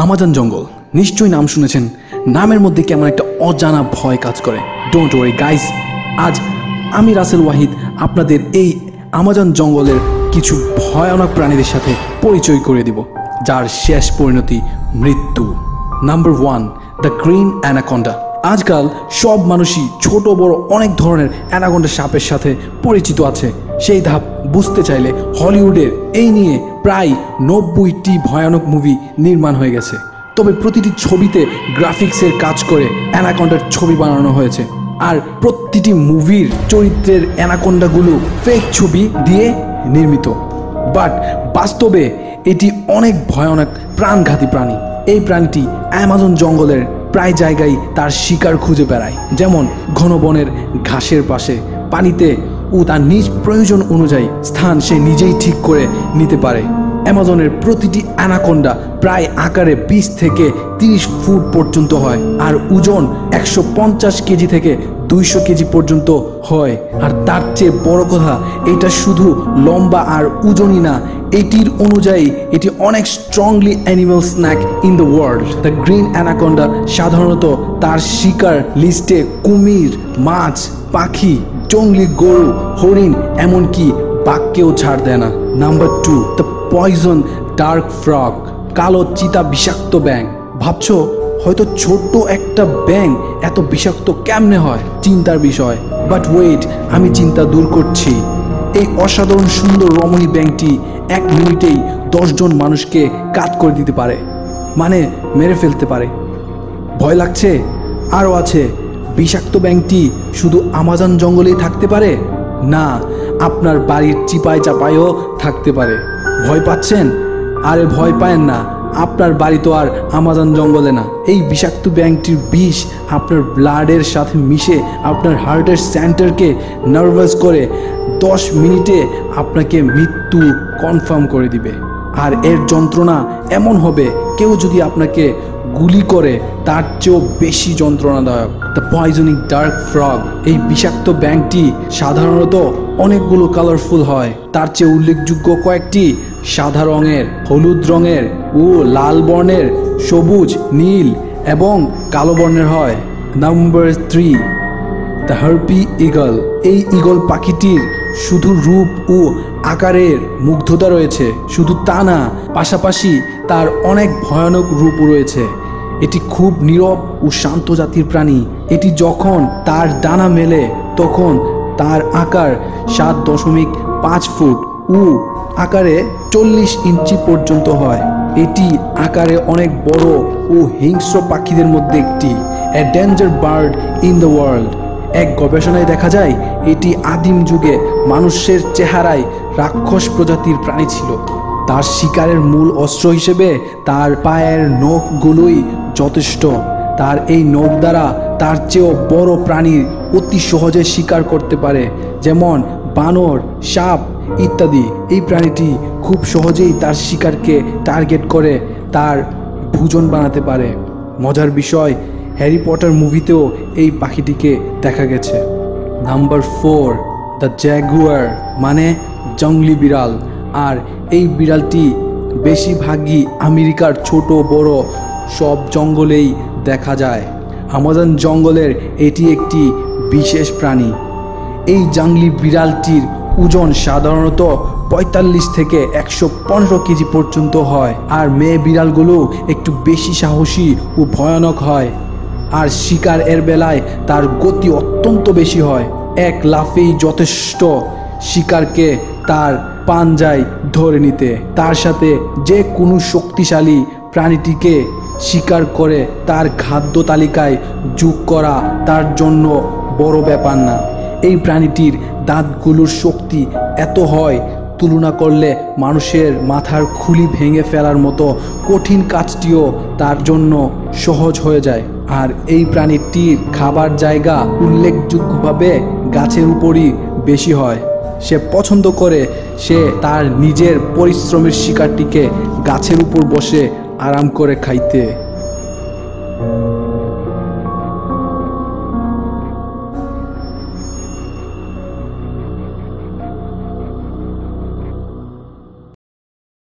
Amazon জঙ্গল নিশ্চয়ই নাম শুনেছেন। নামের মধ্যে কেমন একটা অজানা ভয় কাজ করে। ডোন্ট ওয়ারি গাইস, আজ আমি রাসেল ওয়াহিদ আপনাদের এই আমাজন জঙ্গলের কিছু ভয়ানক প্রাণীদের সাথে পরিচয় করে দিব, যার শেষ পরিণতি মৃত্যু। Number 1, the green anaconda. আজকাল সব মানুষই ছোট বড় অনেক ধরনের অ্যানাকোন্ডা সাপের সাথে পরিচিত আছে। সেই ধাপ বুঝতে চাইলে হলিউডের এই নিয়ে প্রায় 90টি ভয়ানক মুভি নির্মাণ হয়ে গেছে। তবে প্রতিটি ছবিতে গ্রাফিক্সের কাজ করে অ্যানাকোন্ডার ছবি বানানো হয়েছে, আর প্রতিটি মুভির চরিত্রের অ্যানাকোন্ডাগুলো ফেক ছবি দিয়ে নির্মিত। বাট বাস্তবে এটি অনেক ভয়ানক প্রাণঘাতী প্রাণী। এই প্রাণীটি অ্যামাজন জঙ্গলের প্রায় জায়গায় তার শিকার খুঁজে বেড়ায়, যেমন ঘন বনের ঘাসের পাশে, পানিতে ও তার নিজ প্রয়োজন অনুযায়ী স্থান সে নিজেই ঠিক করে নিতে পারে। অ্যামাজনের প্রতিটি অ্যানাকোন্ডা প্রায় আকারে 20 থেকে 30 ফুট পর্যন্ত হয়, আর ওজন 150 কেজি থেকে 200 কেজি পর্যন্ত হয়। আর তার চেয়ে বড় কথা, এটা শুধু লম্বা আর ওজনই না, এটির অনুযায়ী এটি অনেক strongly animal snack in the world. The green anaconda সাধারণত তার শিকার লিস্টে কুমির, মাছ, পাখি, জঙ্গলি গরু, হরিণ, এমনকি বাঘকেও ছাড় দেয় না। Number 2, the poison dark frog. কালো চিতা বিষাক্ত ব্যাঙ। ভাবছো হয়তো ছোট্ট একটা ব্যাঙ এত বিষাক্ত কেমনে হয়? চিন্তার বিষয়। বাট ওয়েট, আমি চিন্তা দূর করছি। এই অসাধারণ সুন্দর রমণী ব্যাঙটি 1 মিনিটেই 10 জন মানুষকে কাট করে দিতে পারে, মানে মেরে ফেলতে পারে। ভয় লাগছে? আরও আছে। বিষাক্ত ব্যাঙটি শুধু আমাজন জঙ্গলেই থাকতে পারে না, আপনার বাড়ির চিপায় চাপায়ও থাকতে পারে। ভয় পাচ্ছেন? আরে ভয় পায়েন না, আপনার বাড়ি তো আর আমাজন জঙ্গলে না। এই বিষাক্ত ব্যাঙটির বিষ আপনার ব্লাডের সাথে মিশে আপনার হার্টের সেন্টারকে নার্ভাস করে 10 মিনিটে আপনাকে মৃত্যু কনফার্ম করে দিবে। আর এর যন্ত্রণা এমন হবে, কেউ যদি আপনাকে গুলি করে তার চেয়েও বেশি যন্ত্রণাদায়ক। The poisoning dark frog. এই বিষাক্ত ব্যাঙটি সাধারণত অনেকগুলো কালারফুল হয়। তার চেয়ে উল্লেখযোগ্য কয়েকটি সাদা রঙের, হলুদ রঙের ও লাল বর্ণের, সবুজ, নীল এবং কালো বর্ণের হয়। Number 3, the harpy eagle. এই ঈগল পাখিটির শুধু রূপ ও আকারের মুগ্ধতা রয়েছে, শুধু তা না, পাশাপাশি তার অনেক ভয়ানক রূপ রয়েছে। এটি খুব নীরব ও শান্ত জাতির প্রাণী। এটি যখন তার ডানা মেলে তখন তার আকার 7.5 ফুট ও আকারে 40 ইঞ্চি পর্যন্ত হয়। এটি আকারে অনেক বড় ও হিংস্র পাখিদের মধ্যে একটি। A danger bird in the world. এক গবেষণায় দেখা যায় এটি আদিম যুগে মানুষের চেহারায় রাক্ষস প্রজাতির প্রাণী ছিল। তার শিকারের মূল অস্ত্র হিসেবে তার পায়ের নখগুলোই যথেষ্ট। তার এই নখ দ্বারা তার চেয়েও বড় প্রাণীর অতি সহজে শিকার করতে পারে, যেমন বানর, সাপ ইত্যাদি। এই প্রাণীটি খুব সহজেই তার শিকারকে টার্গেট করে তার ভোজন বানাতে পারে। মজার বিষয়, হ্যারি পটার মুভিতেও এই পাখিটিকে দেখা গেছে। নাম্বার 4, দ্য জ্যাগুয়ার, মানে জঙ্গলি বিড়াল। আর এই বিড়ালটি বেশিরভাগই আমেরিকার ছোট বড় সব জঙ্গলেই দেখা যায়। আমাজন জঙ্গলের এটি একটি বিশেষ প্রাণী। এই জঙ্গলি বিড়ালটির ওজন সাধারণত 45 থেকে 115 কেজি পর্যন্ত হয়। আর মেয়ে বিড়ালগুলো একটু বেশি সাহসী ও ভয়ানক হয়। আর শিকার এর বেলায় তার গতি অত্যন্ত বেশি হয়। এক লাফেই যথেষ্ট শিকারকে তার পাঞ্জায় ধরে নিতে। তার সাথে যে কোনো শক্তিশালী প্রাণীটিকে শিকার করে তার খাদ্য তালিকায় যোগ করা তার জন্য বড় ব্যাপার না। এই প্রাণীটির দাঁতগুলোর শক্তি এত হয়, তুলনা করলে মানুষের মাথার খুলি ভেঙে ফেলার মতো কঠিন কাজটিও তার জন্য সহজ হয়ে যায়। আর এই প্রাণীটির খাবার জায়গা উল্লেখযোগ্যভাবে গাছের উপরই বেশি হয়। সে পছন্দ করে সে তার নিজের পরিশ্রমের শিকারটিকে গাছের উপর বসে আরাম করে খাইতে।